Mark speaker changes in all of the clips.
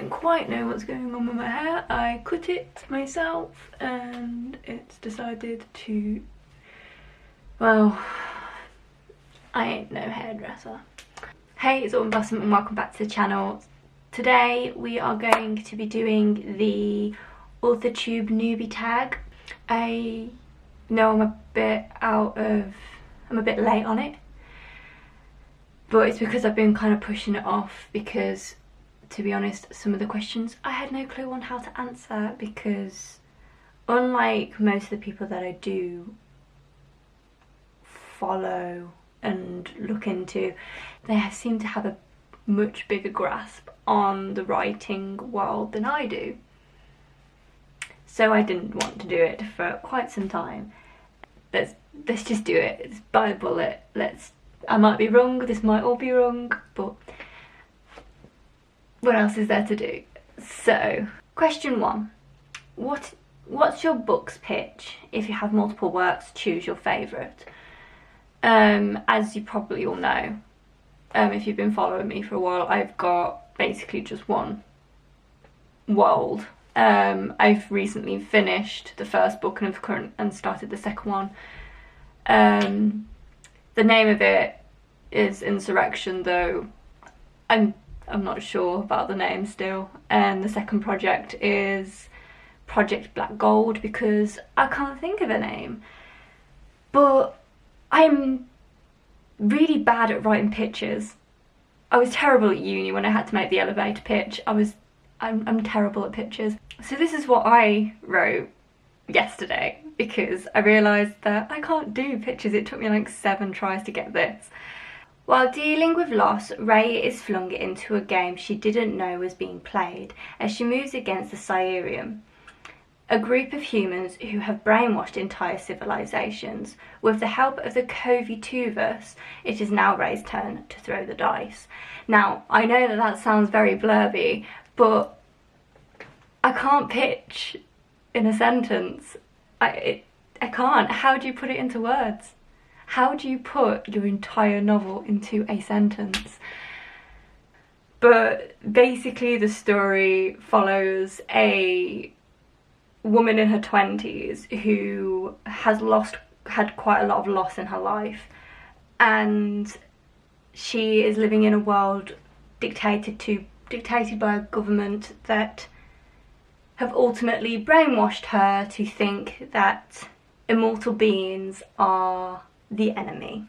Speaker 1: don't quite know what's going on with my hair. I cut it myself and it's decided to, well, I ain't no hairdresser. Hey, it's Autumn Blossom and welcome back to the channel. Today we are going to be doing the Authortube Newbie Tag. I know I'm a bit late on it, but it's because I've been kind of pushing it off because, to be honest, some of the questions I had no clue on how to answer, because unlike most of the people that I do follow and look into, they seem to have a much bigger grasp on the writing world than I do. So I didn't want to do it for quite some time. Let's just do it. It's by the bullet. I might be wrong, this might all be wrong, but what else is there to do? So, question 1. What's your book's pitch? If you have multiple works, choose your favourite. As you probably all know, if you've been following me for a while, I've got basically just one world. I've recently finished the first book and started the second one. The name of it is Insurrection, though I'm not sure about the name still. And the second project is Project Black Gold, because I can't think of a name. But I'm really bad at writing pitches. I was terrible at uni when I had to make the elevator pitch. I'm terrible at pitches. So this is what I wrote yesterday, because I realised that I can't do pitches. It took me like 7 tries to get this. While dealing with loss, Ray is flung into a game she didn't know was being played as she moves against the Sirium, a group of humans who have brainwashed entire civilizations. With the help of the Covey-2verse, it is now Ray's turn to throw the dice. Now, I know that sounds very blurby, but I can't pitch in a sentence. I can't. How do you put it into words? How do you put your entire novel into a sentence? But basically the story follows a woman in her 20s who had quite a lot of loss in her life, and she is living in a world dictated by a government that have ultimately brainwashed her to think that immortal beings are the enemy.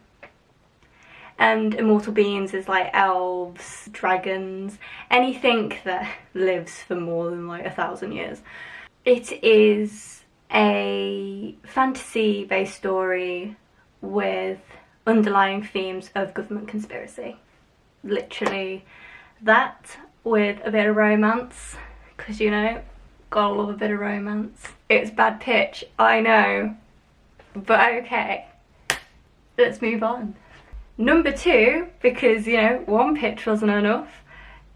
Speaker 1: And immortal beings is like elves, dragons, anything that lives for more than like 1,000 years. It is a fantasy-based story with underlying themes of government conspiracy. Literally that, with a bit of romance, because, you know, gotta love a bit of romance. It's bad pitch, I know, but okay. Let's move on. Number 2, because, you know, one pitch wasn't enough,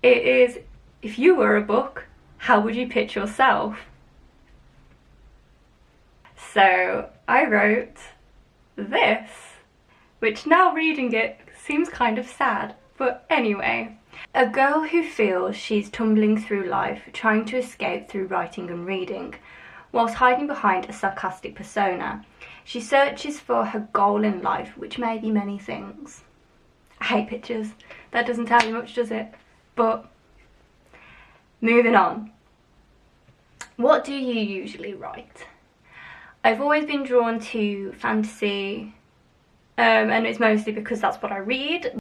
Speaker 1: it is, if you were a book, how would you pitch yourself? So I wrote this, which now reading it seems kind of sad, but anyway. A girl who feels she's tumbling through life, trying to escape through writing and reading, whilst hiding behind a sarcastic persona. She searches for her goal in life, which may be many things. I hate pictures. That doesn't tell you much, does it? But moving on. What do you usually write? I've always been drawn to fantasy, and it's mostly because that's what I read.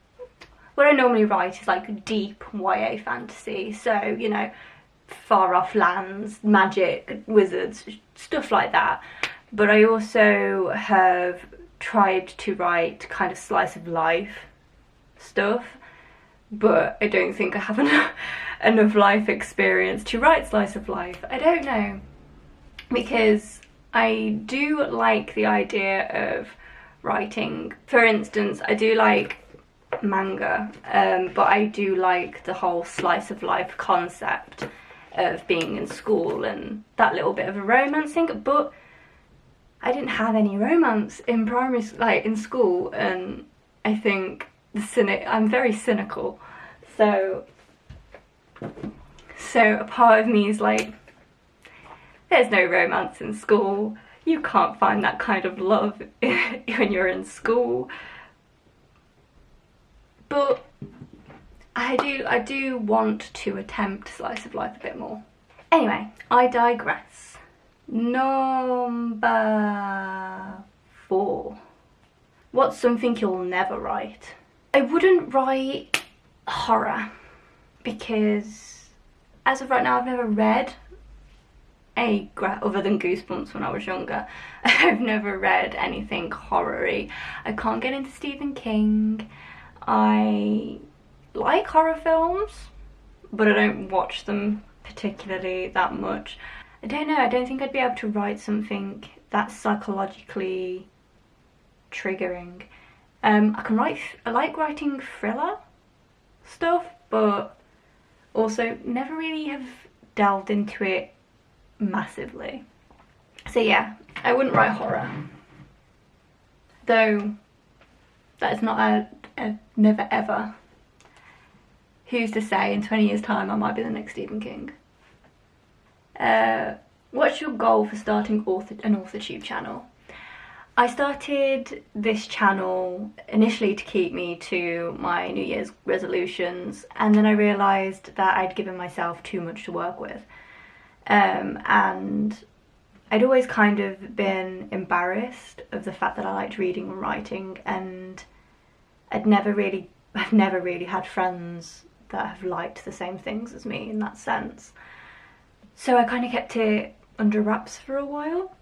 Speaker 1: What I normally write is like deep YA fantasy, so, you know, far off lands, magic, wizards, stuff like that. But I also have tried to write kind of slice of life stuff, but I don't think I have enough life experience to write slice of life. I don't know, because I do like the idea of writing. For instance, I do like manga, but I do like the whole slice of life concept of being in school and that little bit of a romance thing. But I didn't have any romance in primary, like in school, and I think I'm very cynical, so So a part of me is like, there's no romance in school. You can't find that kind of love when you're in school. But I do want to attempt slice of life a bit more. Anyway, I digress. Number 4. What's something you'll never write? I wouldn't write horror because as of right now I've never read other than Goosebumps when I was younger. I've never read anything horror-y. I can't get into Stephen King. I like horror films, but I don't watch them particularly that much. I don't know, I don't think I'd be able to write something that's psychologically triggering. I like writing thriller stuff, but also never really have delved into it massively. So yeah, I wouldn't write horror. Though, that is not a never ever. Who's to say in 20 years time I might be the next Stephen King. What's your goal for starting an AuthorTube channel? I started this channel initially to keep me to my New Year's resolutions, and then I realised that I'd given myself too much to work with. And I'd always kind of been embarrassed of the fact that I liked reading and writing, and I've never really had friends that have liked the same things as me in that sense. So I kind of kept it under wraps for a while.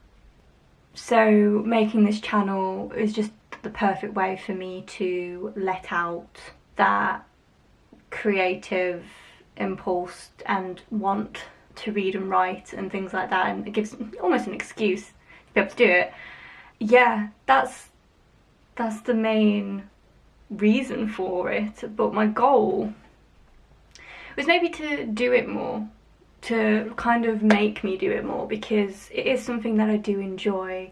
Speaker 1: So making this channel is just the perfect way for me to let out that creative impulse and want to read and write and things like that, and it gives almost an excuse to be able to do it. Yeah, that's the main reason for it. But my goal was maybe to do it more, to kind of make me do it more, because it is something that I do enjoy.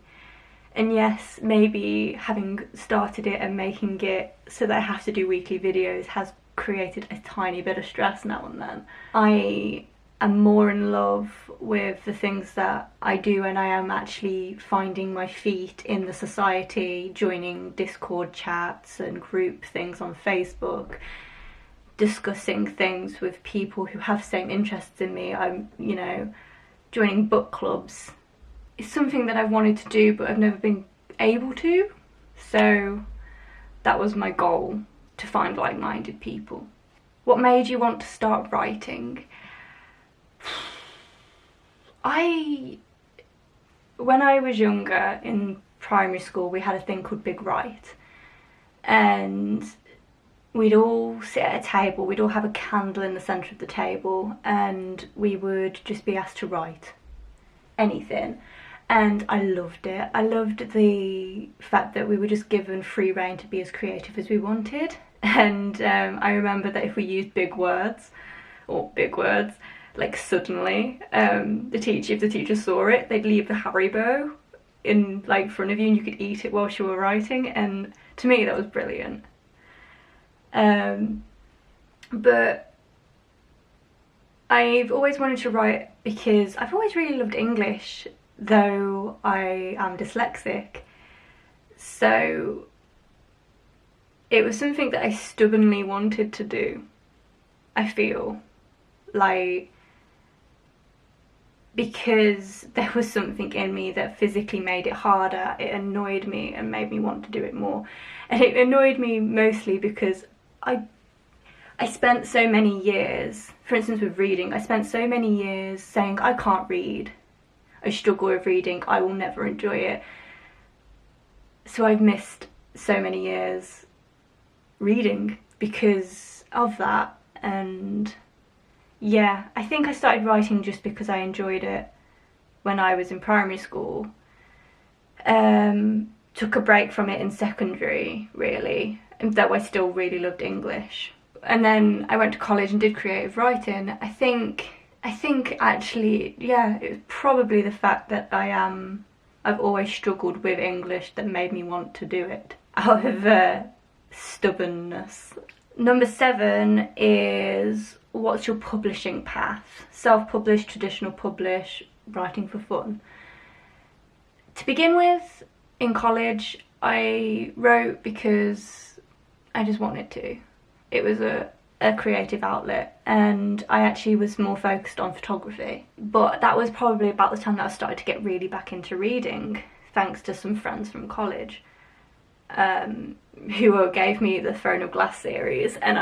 Speaker 1: And yes, maybe having started it and making it so that I have to do weekly videos has created a tiny bit of stress now and then. I am more in love with the things that I do, and I am actually finding my feet in the society, joining Discord chats and group things on Facebook, discussing things with people who have the same interests in me. I'm, joining book clubs. It's something that I've wanted to do, but I've never been able to. So that was my goal, to find like-minded people. What made you want to start writing? When I was younger, in primary school, we had a thing called Big Write, and we'd all sit at a table, we'd all have a candle in the centre of the table, and we would just be asked to write anything. And I loved it. I loved the fact that we were just given free rein to be as creative as we wanted. And I remember that if we used big words, like suddenly, if the teacher saw it, they'd leave the Haribo in front of you and you could eat it whilst you were writing, and to me that was brilliant. But I've always wanted to write because I've always really loved English, though I am dyslexic. So it was something that I stubbornly wanted to do, I feel like, because there was something in me that physically made it harder. It annoyed me and made me want to do it more. And it annoyed me mostly because I spent so many years, for instance with reading, I spent so many years saying I can't read, I struggle with reading, I will never enjoy it. So I've missed so many years reading because of that. And yeah, I think I started writing just because I enjoyed it when I was in primary school. Took a break from it in secondary, really, though I still really loved English. And then I went to college and did creative writing. I think actually, yeah, it was probably the fact that I've always struggled with English that made me want to do it out of stubbornness. Number 7 is, what's your publishing path? Self-publish, traditional publish, writing for fun. To begin with, in college, I wrote because I just wanted to. It was a creative outlet, and I actually was more focused on photography. But that was probably about the time that I started to get really back into reading, thanks to some friends from college, who gave me the Throne of Glass series, and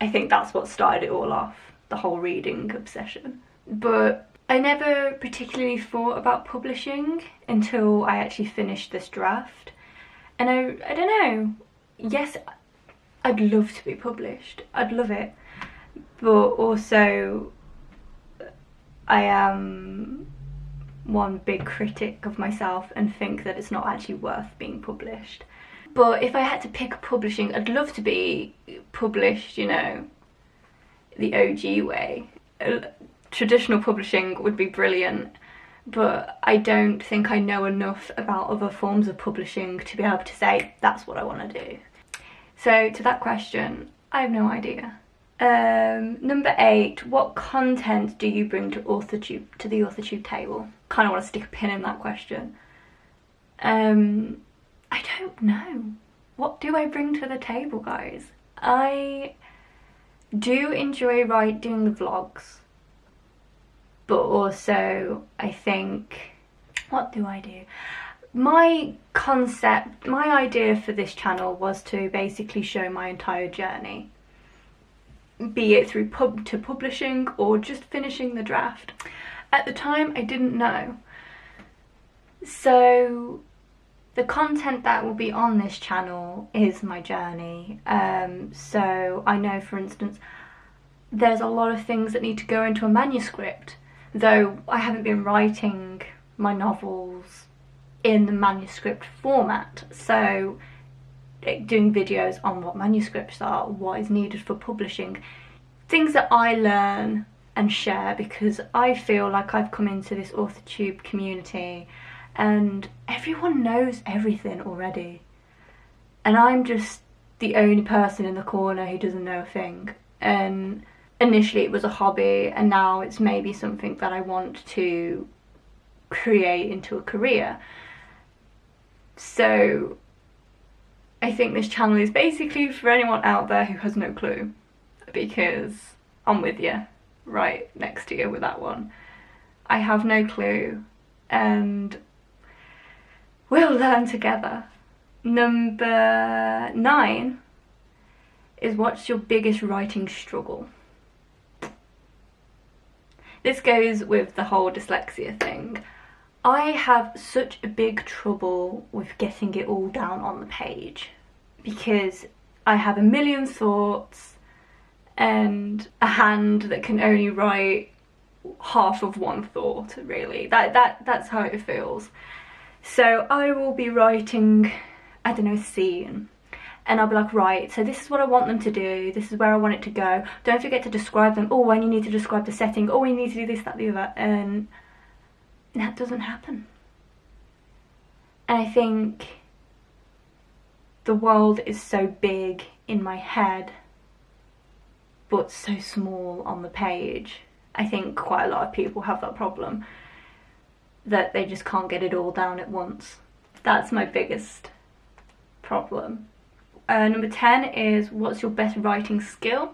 Speaker 1: I think that's what started it all off, the whole reading obsession. But I never particularly thought about publishing until I actually finished this draft. And I don't know, yes, I'd love to be published, I'd love it, but also I am one big critic of myself and think that it's not actually worth being published. But if I had to pick publishing, I'd love to be published, you know, the OG way. Traditional publishing would be brilliant, but I don't think I know enough about other forms of publishing to be able to say that's what I want to do. So to that question, I have no idea. Number 8, what content do you bring to the AuthorTube table? Kind of want to stick a pin in that question. I don't know. What do I bring to the table, guys? I do enjoy doing the vlogs, but also I think, what do I do? My idea for this channel was to basically show my entire journey, be it through publishing or just finishing the draft. At the time, I didn't know. So the content that will be on this channel is my journey. So I know, for instance, there's a lot of things that need to go into a manuscript, though I haven't been writing my novels in the manuscript format. So doing videos on what manuscripts are, what is needed for publishing, things that I learn and share, because I feel like I've come into this AuthorTube community and everyone knows everything already, and I'm just the only person in the corner who doesn't know a thing. And initially it was a hobby, and now it's maybe something that I want to create into a career. So I think this channel is basically for anyone out there who has no clue, because I'm with you, right next to you with that one. I have no clue, and we'll learn together. Number 9 is, what's your biggest writing struggle? This goes with the whole dyslexia thing. I have such a big trouble with getting it all down on the page, because I have a million thoughts and a hand that can only write half of one thought, really. That's how it feels. So I will be writing, I don't know, a scene, and I'll be like, right, so this is what I want them to do, this is where I want it to go, don't forget to describe them, oh, and you need to describe the setting, oh, you need to do this, that, the other, and that doesn't happen. And I think the world is so big in my head, but so small on the page. I think quite a lot of people have that problem, that they just can't get it all down at once. That's my biggest problem. Number 10 is, what's your best writing skill?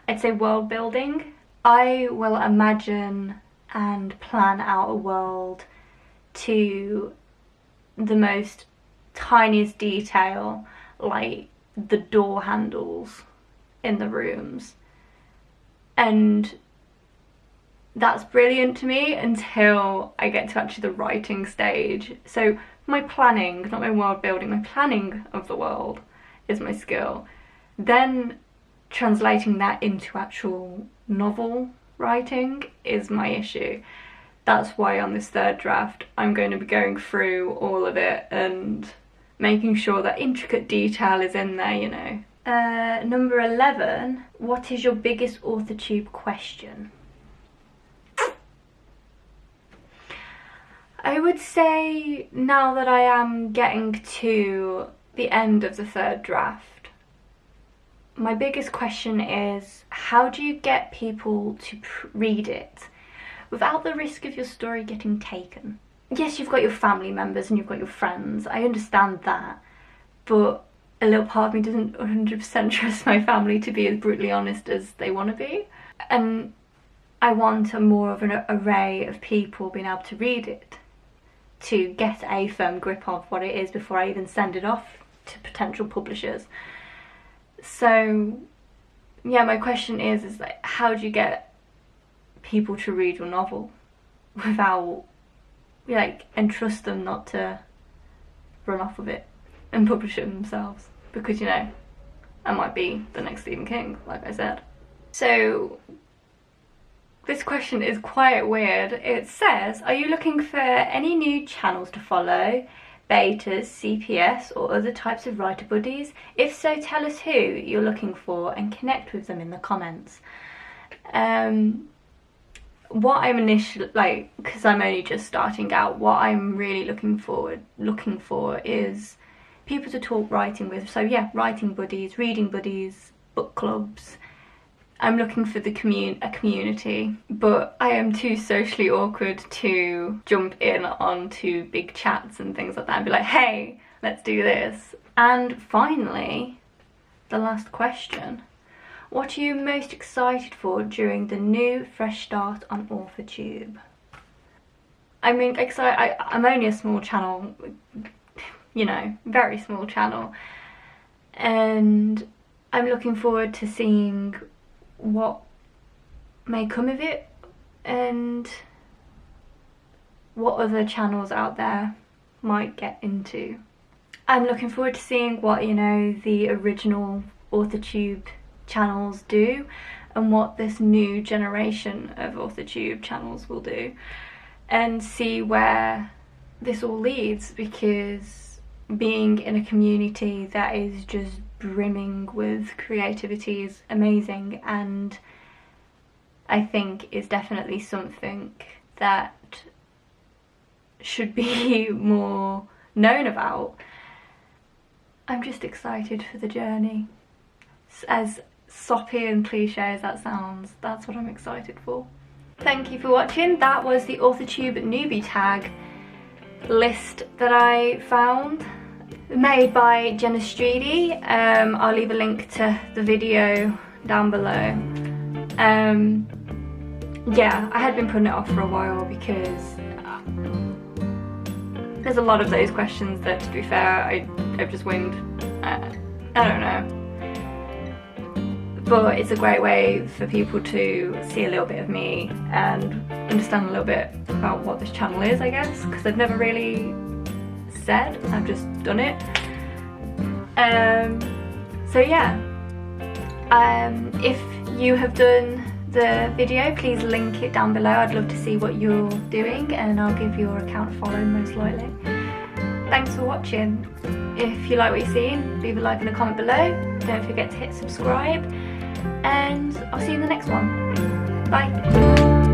Speaker 1: I'd say world building. I will imagine and plan out a world to the most tiniest detail, like the door handles in the rooms. And that's brilliant to me until I get to actually the writing stage. So my planning, not my world building, my planning of the world is my skill. Then translating that into actual novel writing is my issue. That's why on this third draft I'm going to be going through all of it and making sure that intricate detail is in there, you know. Number 11, what is your biggest AuthorTube question? I would say, now that I am getting to the end of the third draft, my biggest question is, how do you get people to read it without the risk of your story getting taken? Yes, you've got your family members and you've got your friends, I understand that, but a little part of me doesn't 100% trust my family to be as brutally honest as they want to be. And I want more of an array of people being able to read it to get a firm grip of what it is before I even send it off to potential publishers. So yeah, my question is like, how do you get people to read your novel without, like, and trust them not to run off with it and publish it themselves? Because, you know, I might be the next Stephen King, like I said. So this question is quite weird. It says, are you looking for any new channels to follow, betas, CPS or other types of writer buddies? If so, tell us who you're looking for and connect with them in the comments. What I'm initially, like, because I'm only just starting out, what I'm really looking for is people to talk writing with. So yeah, writing buddies, reading buddies, book clubs. I'm looking for a community, but I am too socially awkward to jump in onto big chats and things like that and be like, hey, let's do this. And finally, the last question. What are you most excited for during the new fresh start on AurhorTube? I mean, I'm only a small channel, you know, very small channel, and I'm looking forward to seeing what may come of it and what other channels out there might get into. I'm looking forward to seeing what, you know, the original AuthorTube channels do and what this new generation of AuthorTube channels will do, and see where this all leads, because being in a community that is just brimming with creativity is amazing, and I think is definitely something that should be more known about. I'm just excited for the journey. As soppy and cliche as that sounds, that's what I'm excited for. Thank you for watching. That was the AuthorTube Newbie Tag list that I found, made by Jenna Streety. I'll leave a link to the video down below. Yeah, I had been putting it off for a while because there's a lot of those questions that, to be fair, I've just winged. I don't know. But it's a great way for people to see a little bit of me and understand a little bit about what this channel is, I guess, because I've never really said, I've just done it. So yeah, if you have done the video, please link it down below. I'd love to see what you're doing and I'll give your account a follow most likely. Thanks for watching. If you like what you've seen, leave a like and a comment below. Don't forget to hit subscribe, and I'll see you in the next one. Bye.